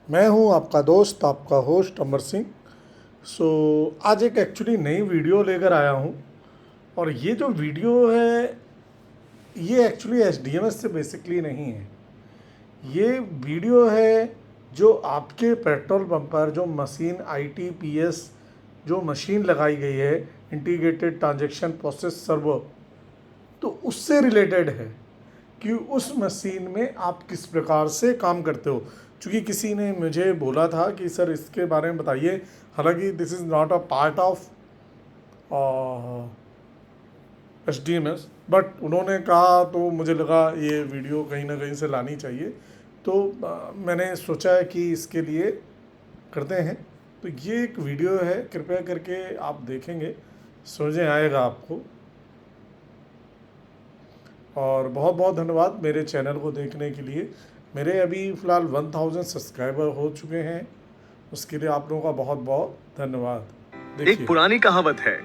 मैं हूं आपका दोस्त, आपका होस्ट अमर सिंह। आज एक एक्चुअली नई वीडियो लेकर आया हूं। और ये जो वीडियो है ये एक्चुअली एसडीएमएस से बेसिकली नहीं है। ये वीडियो है जो आपके पेट्रोल पंप पर जो मशीन आईटीपीएस जो मशीन लगाई गई है, इंटीग्रेटेड ट्रांजैक्शन प्रोसेस सर्वर, तो उससे रिलेटेड है कि उस मशीन में आप किस प्रकार से काम करते हो। क्योंकि किसी ने मुझे बोला था कि सर इसके बारे में बताइए, हालांकि this is not a part of S D M S, but उन्होंने कहा तो मुझे लगा ये वीडियो कहीं ना कहीं से लानी चाहिए। तो मैंने सोचा है कि इसके लिए करते हैं। तो ये एक वीडियो है, कृपया करके आप देखेंगे, समझ में आएगा आपको। और बहुत बहुत धन्यवाद मेरे चैनल को देखने के लिए। मेरे अभी फ़िलहाल 1000 सब्सक्राइबर हो चुके हैं, उसके लिए आप लोगों का बहुत बहुत धन्यवाद। एक देखिए, पुरानी कहावत है,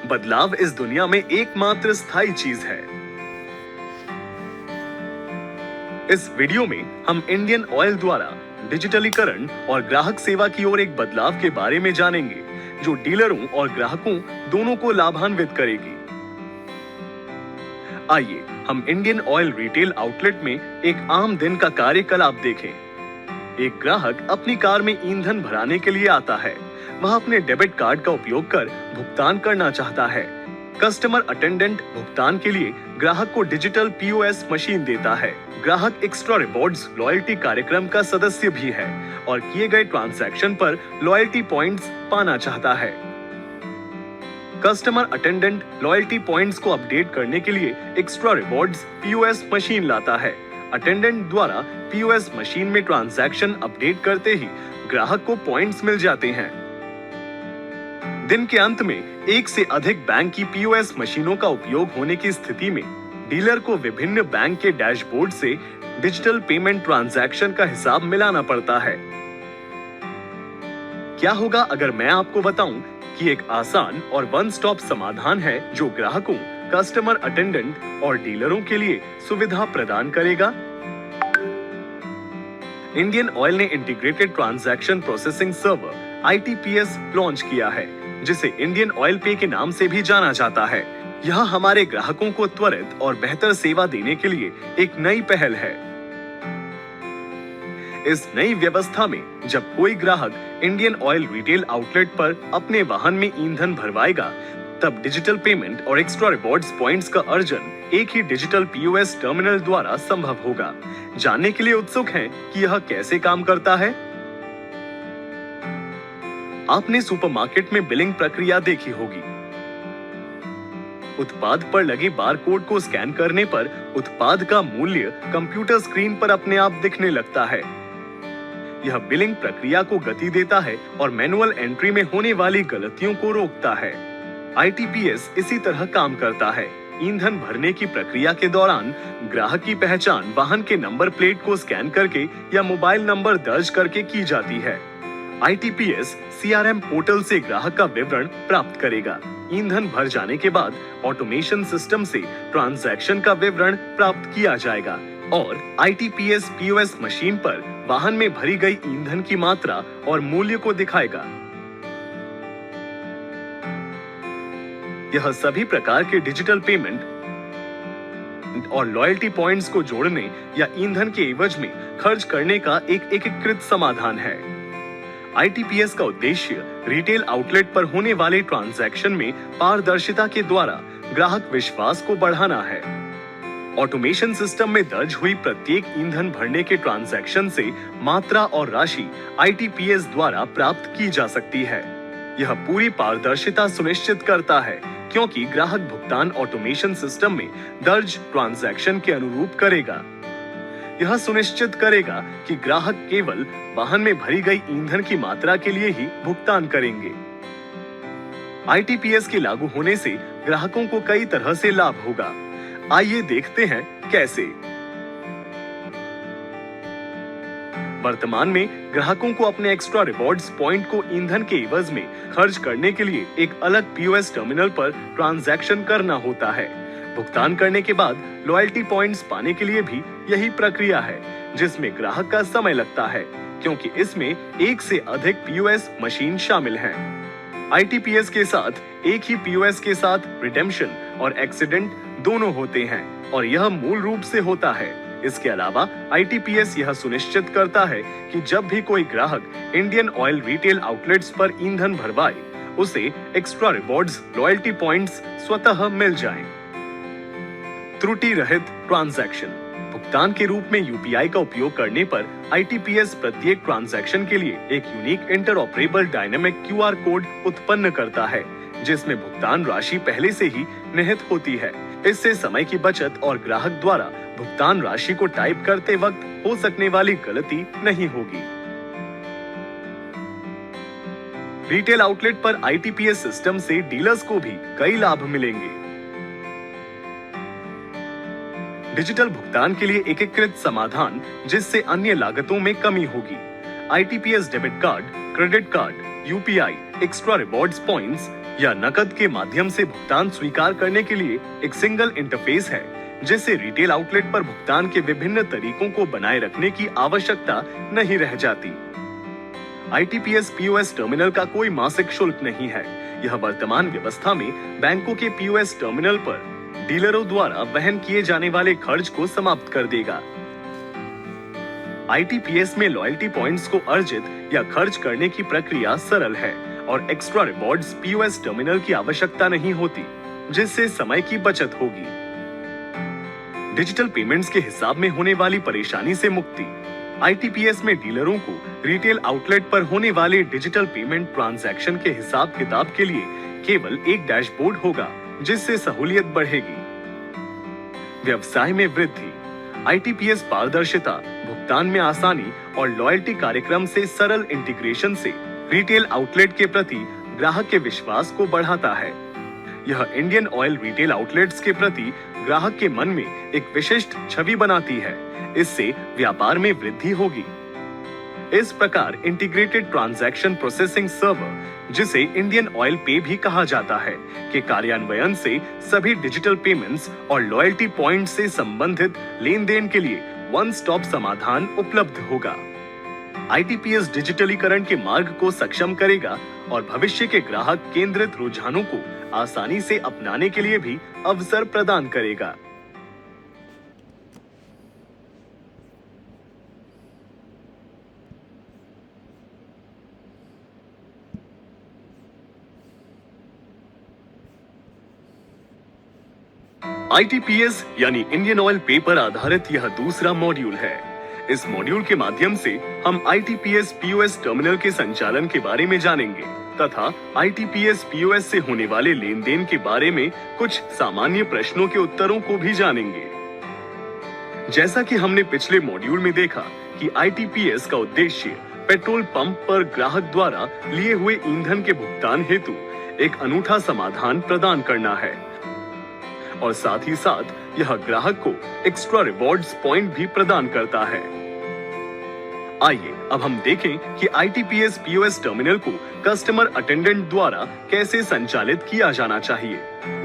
बदलाव इस दुनिया में एकमात्र स्थायी चीज है। इस वीडियो में हम इंडियन ऑयल द्वारा डिजिटलीकरण और ग्राहक सेवा की ओर एक बदलाव के बारे में जानेंगे, जो डीलरों और ग्राहकों दोनों को लाभान्वित करेगी। आइए हम इंडियन ऑयल रिटेल आउटलेट में एक आम दिन का कार्यकलाप देखें। एक ग्राहक अपनी कार में ईंधन भराने के लिए आता है। वह अपने डेबिट कार्ड का उपयोग कर भुगतान करना चाहता है। कस्टमर अटेंडेंट भुगतान के लिए ग्राहक को डिजिटल पीओएस मशीन देता है। ग्राहक एक्स्ट्रा रिवॉर्ड्स लॉयल्टी कार्यक्रम का सदस्य भी है और किए गए ट्रांजैक्शन पर लॉयल्टी पॉइंट्स पाना चाहता है। कस्टमर अटेंडेंट लॉयल्टी पॉइंट्स को अपडेट करने के लिए एक्स्ट्रा रिवॉर्ड्स पीओएस मशीन लाता है। अटेंडेंट द्वारा पीओएस मशीन में ट्रांजैक्शन अपडेट करते ही ग्राहक को पॉइंट्स मिल जाते हैं। दिन के अंत में एक से अधिक बैंक की पीओएस मशीनों का उपयोग होने की स्थिति में डीलर को विभिन्न बैंक के डैशबोर्ड से डिजिटल पेमेंट ट्रांजैक्शन का हिसाब मिलाना पड़ता है। क्या होगा अगर मैं आपको बताऊं कि एक आसान और वन स्टॉप समाधान है जो ग्राहकों, कस्टमर अटेंडेंट और डीलरों के लिए सुविधा प्रदान करेगा। इंडियन ऑयल ने integrated transaction processing server ITPS launch किया है, जिसे इंडियन ऑयल पे के नाम से भी जाना जाता है। यह हमारे ग्राहकों को त्वरित और बेहतर सेवा देने के लिए एक नई पहल है। इस नई व्यवस्था में जब कोई ग्राहक इंडियन ऑयल रिटेल आउटलेट पर अपने वाहन में ईंधन भरवाएगा, तब डिजिटल पेमेंट और एक्स्ट्रा रिवॉर्ड्स पॉइंट्स का अर्जन एक ही डिजिटल पीओएस टर्मिनल द्वारा संभव होगा। जानने के लिए उत्सुक हैं कि यह कैसे काम करता है? आपने सुपरमार्केट में बिलिंग प्रक्रिया देखी होगी। उत्पाद पर लगे बारकोड को स्कैन करने पर उत्पाद का मूल्य कंप्यूटर स्क्रीन पर अपने आप दिखने लगता है। यह बिलिंग प्रक्रिया को गति देता है और मैनुअल एंट्री में होने वाली गलतियों को रोकता है। आईटीपीएस इसी तरह काम करता है। ईंधन भरने की प्रक्रिया के दौरान ग्राहक की पहचान वाहन के नंबर प्लेट को स्कैन करके या मोबाइल नंबर दर्ज करके की जाती है। आईटीपीएस सीआरएम पोर्टल से ग्राहक का विवरण प्राप्त करेगा। ईंधन भर जाने के बाद ऑटोमेशन सिस्टम से ट्रांजैक्शन का विवरण प्राप्त किया जाएगा और आईटीपीएस पीओएस मशीन पर वाहन में भरी गई ईंधन की मात्रा और मूल्य को दिखाएगा। यह सभी प्रकार के डिजिटल पेमेंट और लॉयल्टी पॉइंट्स को जोड़ने या ईंधन के एवज में खर्च करने का एक एकीकृत समाधान है। आईटीपीएस का उद्देश्य रिटेल आउटलेट पर होने वाले ट्रांजैक्शन में पारदर्शिता के द्वारा ग्राहक विश्वास को बढ़ाना है। ऑटोमेशन सिस्टम में दर्ज हुई प्रत्येक ईंधन भरने के ट्रांजैक्शन से मात्रा और राशि आईटीपीएस द्वारा प्राप्त की जा सकती है। यह पूरी पारदर्शिता सुनिश्चित करता है, क्योंकि ग्राहक भुगतान ऑटोमेशन सिस्टम में दर्ज ट्रांजैक्शन के अनुरूप करेगा। यह सुनिश्चित करेगा कि ग्राहक केवल वाहन में भरी गई ईंधन की मात्रा के लिए ही भुगतान करेंगे। आईटीपीएस के लागू होने से ग्राहकों को कई तरह से लाभ होगा। आइए देखते हैं कैसे। वर्तमान में ग्राहकों को अपने एक्स्ट्रा रिवॉर्ड्स पॉइंट को ईंधन के एवज में खर्च करने के लिए एक अलग पीओएस टर्मिनल पर ट्रांजैक्शन करना होता है। भुगतान करने के बाद लॉयल्टी पॉइंट्स पाने के लिए भी यही प्रक्रिया है, जिसमें ग्राहक का समय लगता है। क्योंकि इसमें एक से अधिक पीओएस मशीन शामिल हैं। आईटीपीएस के साथ एक ही पीओएस के साथ रिडेम्पशन और एक्सीडेंट दोनों होते हैं और यह मूल रूप से होता है। इसके अलावा आईटीपीएस यह सुनिश्चित करता है कि जब भी कोई ग्राहक इंडियन ऑयल रिटेल आउटलेट्स पर ईंधन भरवाए, उसे एक्स्ट्रा रिवॉर्ड्स लॉयल्टी पॉइंट्स स्वतः मिल जाएं। त्रुटि रहित ट्रांजैक्शन। भुगतान के रूप में यूपीआई का उपयोग करने पर आईटीपीएस प्रत्येक ट्रांजैक्शन के लिए एक unique interoperable dynamic QR code उत्पन्न करता है, जिसमें भुगतान राशि पहले से ही निहित होती है। इससे समय की बचत और ग्राहक द्वारा भुगतान राशि को टाइप करते वक्त हो सकने वाली गलती नहीं होगी। रिटेल आउटलेट पर आईटीपीएस सिस्टम से डीलर्स को भी कई लाभ मिलेंगे। डिजिटल भुगतान के लिए एकीकृत समाधान, जिससे अन्य लागतों में कमी होगी। ITPS debit card, credit card, UPI, extra rewards points या नकद के माध्यम से भुगतान स्वीकार करने के लिए एक सिंगल इंटरफेस है, जिससे रिटेल आउटलेट पर भुगतान के विभिन्न तरीकों को बनाए रखने की आवश्यकता नहीं रह जाती। आईटीपीएस पीओएस टर्मिनल का कोई मासिक शुल्क नहीं है। यह वर्तमान व्यवस्था में बैंकों के पीओएस टर्मिनल पर डीलरों द्वारा वहन किए जाने वाले खर्च को समाप्त कर देगा। आईटीपीएस में लॉयल्टी पॉइंट्स को अर्जित या खर्च करने की प्रक्रिया सरल है और एक्स्ट्रा रिवॉर्ड्स पीओएस टर्मिनल की आवश्यकता नहीं होती, जिससे समय की बचत होगी। डिजिटल पेमेंट्स के हिसाब में होने वाली परेशानी से मुक्ति। आईटीपीएस में डीलरों को रिटेल आउटलेट पर होने वाले डिजिटल पेमेंट ट्रांजैक्शन के हिसाब किताब के लिए केवल एक डैशबोर्ड होगा, जिससे सहूलियत बढ़ेगी। व्यवसाय में वृद्धि। आईटीपीएस पारदर्शिता, भुगतान में आसानी और लॉयल्टी कार्यक्रम से सरल इंटीग्रेशन से रिटेल आउटलेट के प्रति ग्राहक के विश्वास को बढ़ाता है। यह इंडियन ऑयल रिटेल आउटलेट्स के प्रति ग्राहक के मन में एक विशिष्ट छवि बनाती है। इससे व्यापार में वृद्धि होगी। इस प्रकार इंटीग्रेटेड ट्रांजैक्शन प्रोसेसिंग सर्वर, जिसे इंडियन ऑयल पे भी कहा जाता है, के कार्यान्वयन से सभी डिजिटल पेमेंट्स और लॉयल्टी पॉइंट से संबंधित लेन देन के लिए वन स्टॉप समाधान उपलब्ध होगा। आईटीपीएस डिजिटलीकरण के मार्ग को सक्षम करेगा और भविष्य के ग्राहक केंद्रित रुझानों को आसानी से अपनाने के लिए भी अवसर प्रदान करेगा। आईटीपीएस यानी इंडियन ऑयल पे पर आधारित यह दूसरा मॉड्यूल है। इस मॉड्यूल के माध्यम से हम आईटीपीएस पीओएस टर्मिनल के संचालन के बारे में जानेंगे तथा आईटीपीएस पीओएस से होने वाले लेन देन के बारे में कुछ सामान्य प्रश्नों के उत्तरों को भी जानेंगे। जैसा कि हमने पिछले मॉड्यूल में देखा कि आईटीपीएस का उद्देश्य पेट्रोल पंप पर ग्राहक द्वारा लिए हुए ईंधन के भुगतान हेतु एक अनूठा समाधान प्रदान करना है और साथ ही साथ यह ग्राहक को एक्स्ट्रा रिवॉर्ड्स पॉइंट भी प्रदान करता है। आइए अब हम देखें कि आईटीपीएस पीओएस टर्मिनल को कस्टमर अटेंडेंट द्वारा कैसे संचालित किया जाना चाहिए।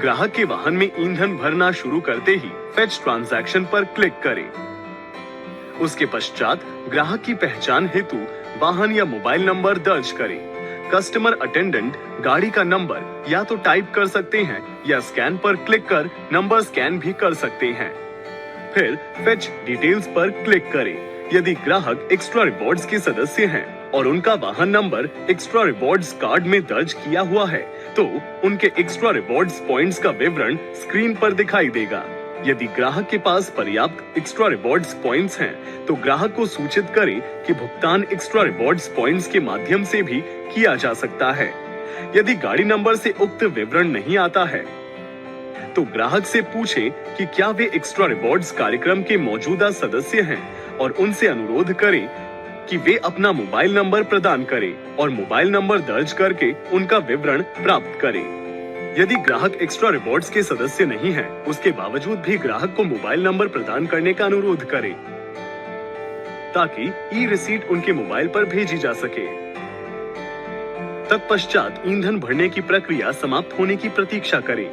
ग्राहक के वाहन में ईंधन भरना शुरू करते ही फेच ट्रांजैक्शन पर क्लिक करें। उसके पश्चात ग्राहक की पहचान हेतु वाहन या मोबाइल नंबर दर्ज करें। कस्टमर अटेंडेंट गाड़ी का नंबर या तो टाइप कर सकते हैं या स्कैन पर क्लिक कर नंबर स्कैन भी कर सकते हैं। फिर फेच डिटेल्स पर क्लिक करें। यदि ग्राहक एक्स्ट्रा रिवॉर्ड्स के सदस्य हैं और उनका वाहन नंबर एक्स्ट्रा रिवॉर्ड्स कार्ड में दर्ज किया हुआ है, तो उनके एक्स्ट्रा रिवॉर्ड्स पॉइंट्स का विवरण स्क्रीन पर दिखाई देगा। यदि ग्राहक के पास पर्याप्त एक्स्ट्रा रिवॉर्ड्स पॉइंट्स हैं, तो ग्राहक को सूचित करें कि भुगतान एक्स्ट्रा रिवॉर्ड्स पॉइंट्स के माध्यम से भी किया जा सकता है। यदि गाड़ी नंबर से उक्त विवरण नहीं आता है, तो ग्राहक से पूछें कि क्या वे एक्स्ट्रा रिवॉर्ड्स कार्यक्रम के मौजूदा सदस्य हैं और उनसे अनुरोध करें कि वे अपना मोबाइल नंबर प्रदान करें और मोबाइल नंबर दर्ज करके उनका विवरण प्राप्त करें। यदि ग्राहक एक्स्ट्रा रिवॉर्ड्स के सदस्य नहीं है, उसके बावजूद भी ग्राहक को मोबाइल नंबर प्रदान करने का अनुरोध करें ताकि ई रिसीट उनके मोबाइल पर भेजी जा सके। तत्पश्चात ईंधन भरने की प्रक्रिया समाप्त होने की प्रतीक्षा करें।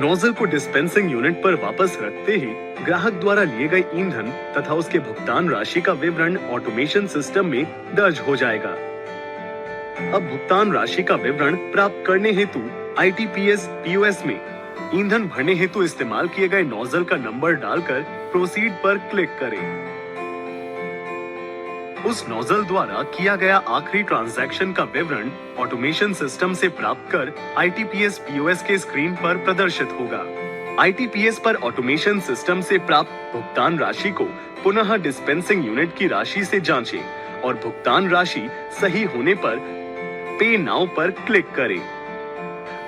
नोजल को डिस्पेंसिंग यूनिट पर वापस रखते ही ग्राहक द्वारा लिए गए ईंधन तथा उसके भुगतान राशि का विवरण ऑटोमेशन सिस्टम में दर्ज हो जाएगा। अब भुगतान राशि का विवरण प्राप्त करने हेतु ITPS POS में ईंधन भरने हेतु इस्तेमाल किए गए नोजल का नंबर डालकर प्रोसीड पर क्लिक करें। उस नोजल द्वारा किया गया आखिरी ट्रांजैक्शन का विवरण ऑटोमेशन सिस्टम से प्राप्त कर ITPS POS के स्क्रीन पर प्रदर्शित होगा। ITPS पर ऑटोमेशन सिस्टम से प्राप्त भुगतान राशि को पुनः डिस्पेंसिंग यूनिट की राशि से जांचें और भुगतान राशि सही होने पर पे नाउ पर क्लिक करें।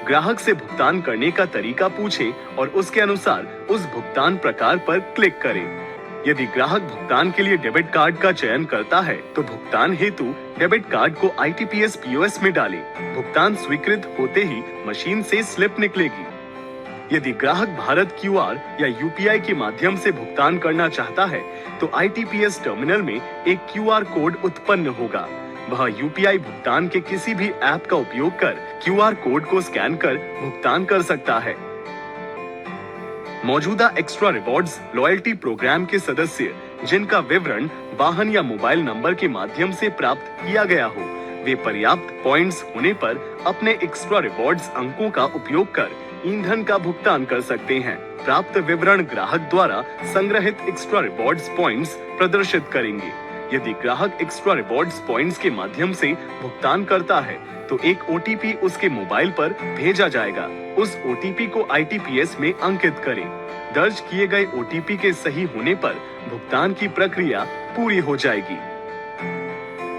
ग्राहक से भुगतान करने का तरीका पूछें और उसके अनुसार उस भुगतान प्रकार पर क्लिक करें। यदि ग्राहक भुगतान के लिए डेबिट कार्ड का चयन करता है तो भुगतान हेतु डेबिट कार्ड को ITPS POS में डालें। भुगतान स्वीकृत होते ही मशीन से स्लिप निकलेगी। यदि ग्राहक भारत QR या UPI के माध्यम से भुगतान करना चाहता है तो ITPS टर्मिनल में एक QR कोड उत्पन्न होगा। वह UPI भुगतान के किसी भी ऐप का उपयोग कर QR कोड को स्कैन कर भुगतान कर सकता है। मौजूदा एक्स्ट्रा रिवॉर्ड्स लॉयल्टी प्रोग्राम के सदस्य जिनका विवरण वाहन या मोबाइल नंबर के माध्यम से प्राप्त किया गया हो, वे पर्याप्त पॉइंट्स होने पर अपने एक्स्ट्रा रिवॉर्ड्स अंकों का उपयोग कर ईंधन का भुगतान कर सकते हैं। प्राप्त विवरण ग्राहक द्वारा संग्रहित एक्स्ट्रा रिवॉर्ड्स पॉइंट्स प्रदर्शित करेंगे। यदि ग्राहक एक्स्ट्रा रिवॉर्ड्स पॉइंट्स के माध्यम से भुगतान करता है तो एक OTP उसके मोबाइल पर भेजा जाएगा। उस OTP को ITPS में अंकित करें। दर्ज किए गए OTP के सही होने पर भुगतान की प्रक्रिया पूरी हो जाएगी।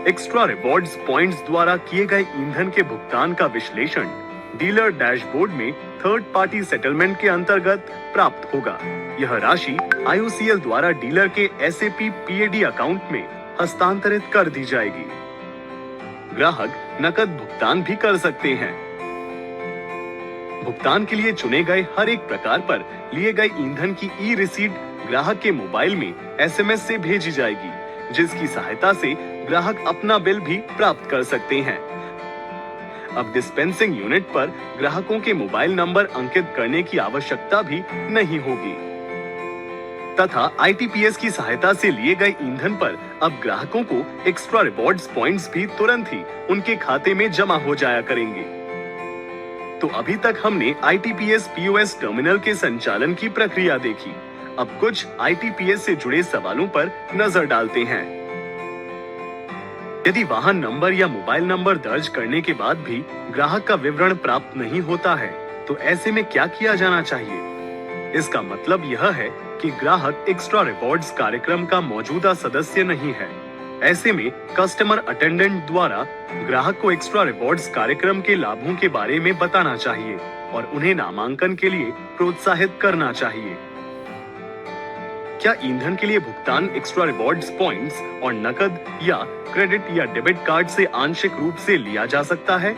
एक्स्ट्रा रिवॉर्ड्स पॉइंट्स द्वारा किए गए ईंधन के भुगतान का विश्लेषण डीलर डैशबोर्ड में थर्ड पार्टी सेटलमेंट के अंतर्गत प्राप्त होगा। यह राशि IOCL द्वारा डीलर के SAP PAD अकाउंट में हस्तांतरित कर दी जाएगी। ग्राहक नकद भुगतान भी कर सकते हैं। भुगतान के लिए चुने गए हर एक प्रकार पर लिए गए ईंधन की ई-रिसीट ग्राहक के मोबाइल में SMS से भेजी जाएगी, जिसकी सहायता से ग्राहक अपना बिल भी प्राप्त कर सकते हैं। अब डिस्पेंसिंग यूनिट पर ग्राहकों के मोबाइल नंबर अंकित करने की आवश्यकता भी नहीं होगी तथा ITPS की सहायता से लिए गए ईंधन पर अब ग्राहकों को एक्स्ट्रा रिवॉर्ड्स पॉइंट्स भी तुरंत ही उनके खाते में जमा हो जाया करेंगे। तो अभी तक हमने ITPS POS टर्मिनल के संचालन की प्रक्रिया देखी। अब कुछ ITPS से जुड़े सवालों पर नजर डालते हैं। यदि वाहन नंबर या मोबाइल नंबर दर्ज करने के बाद भी ग्राहक का विवरण प्राप्त नहीं होता है तो ऐसे में क्या किया जाना चाहिए? इसका मतलब यह है कि ग्राहक एक्स्ट्रा रिवॉर्ड्स कार्यक्रम का मौजूदा सदस्य नहीं है। ऐसे में कस्टमर अटेंडेंट द्वारा ग्राहक को एक्स्ट्रा रिवॉर्ड्स कार्यक्रम के लाभों के बारे में बताना चाहिए और उन्हें नामांकन के लिए प्रोत्साहित करना चाहिए। क्या ईंधन के लिए भुगतान एक्स्ट्रा रिवॉर्ड्स पॉइंट्स और नकद या क्रेडिट या डेबिट कार्ड से आंशिक रूप से लिया जा सकता है?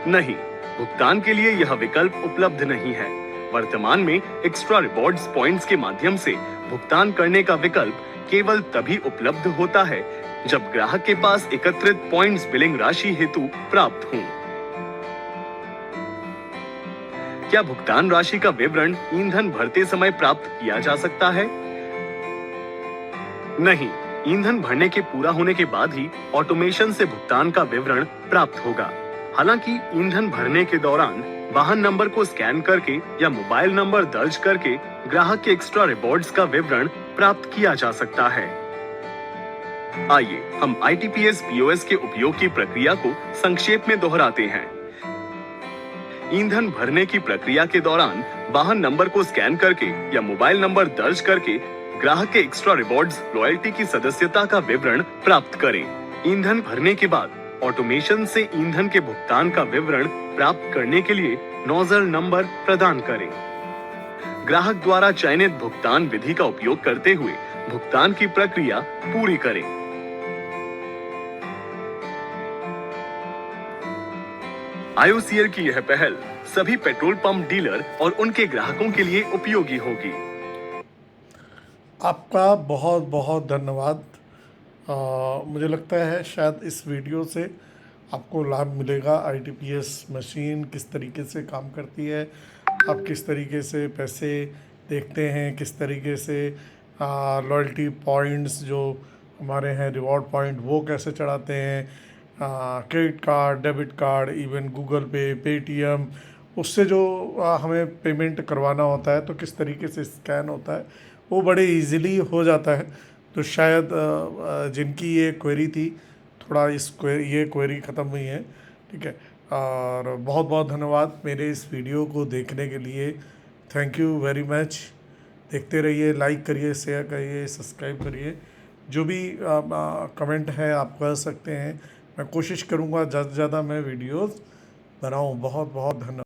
नहीं, भुगतान के लिए यह विकल्प उपलब्ध नहीं है। वर्तमान में एक्स्ट्रा रिवॉर्ड्स पॉइंट्स के माध्यम से भुगतान करने का विकल्प केवल तभी उपलब्ध होता है जब ग्राहक के पास एकत्रित पॉइंट्स बिलिंग राशि हेतु प्राप्त हों। क्या भुगतान राशि का विवरण ईंधन भरते समय प्राप्त किया जा सकता है? नहीं, ईंधन भरने के पूरा होने के बाद ही ऑटोमेशन से भुगतान का विवरण प्राप्त होगा। हालांकि ईंधन भरने के दौरान वाहन नंबर को स्कैन करके या मोबाइल नंबर दर्ज करके ग्राहक के एक्स्ट्रा रिवॉर्ड्स का विवरण प्राप्त किया जा सकता है। आइए हम ITPS POS के उपयोग की प्रक्रिया को संक्षेप में दोहराते हैं। ईंधन भरने की प्रक्रिया के दौरान वाहन नंबर को स्कैन करके या मोबाइल नंबर दर्ज करके ग्राहक के एक्स्ट्रा रिवॉर्ड्स लॉयल्टी की सदस्यता का विवरण प्राप्त करें। ईंधन भरने के बाद ऑटोमेशन से ईंधन के भुगतान का विवरण प्राप्त करने के लिए नोजल नंबर प्रदान करें। ग्राहक द्वारा चयनित भुगतान विधि का उपयोग करते हुए भुगतान की प्रक्रिया पूरी करें। IOCL की यह पहल सभी पेट्रोल पंप डीलर और उनके ग्राहकों के लिए उपयोगी होगी। आपका बहुत बहुत धन्यवाद। मुझे लगता है शायद इस वीडियो से आपको लाभ मिलेगा। ITPS मशीन किस तरीके से काम करती है, आप किस तरीके से पैसे देखते हैं, किस तरीके से लॉयल्टी पॉइंट्स जो हमारे हैं रिवॉर्ड पॉइंट वो कैसे चढ़ाते हैं, credit card, debit card, even Google पे, पेटीएम, उससे जो हमें पेमेंट करवाना होता है तो किस तरीके से स्कैन होता है वो बड़े इजीली हो जाता है। तो शायद जिनकी ये क्वेरी थी, थोड़ा ये क्वेरी ख़त्म हुई है। ठीक है, और बहुत बहुत धन्यवाद मेरे इस वीडियो को देखने के लिए। Thank you very much. देखते रहिए, लाइक करिए, शेयर करिए, सब्सक्राइब करिए। जो भी कमेंट है आप कर सकते हैं। मैं कोशिश करूँगा ज़्यादा से ज़्यादा मैं वीडियोस बनाऊँ। बहुत बहुत धन्यवाद।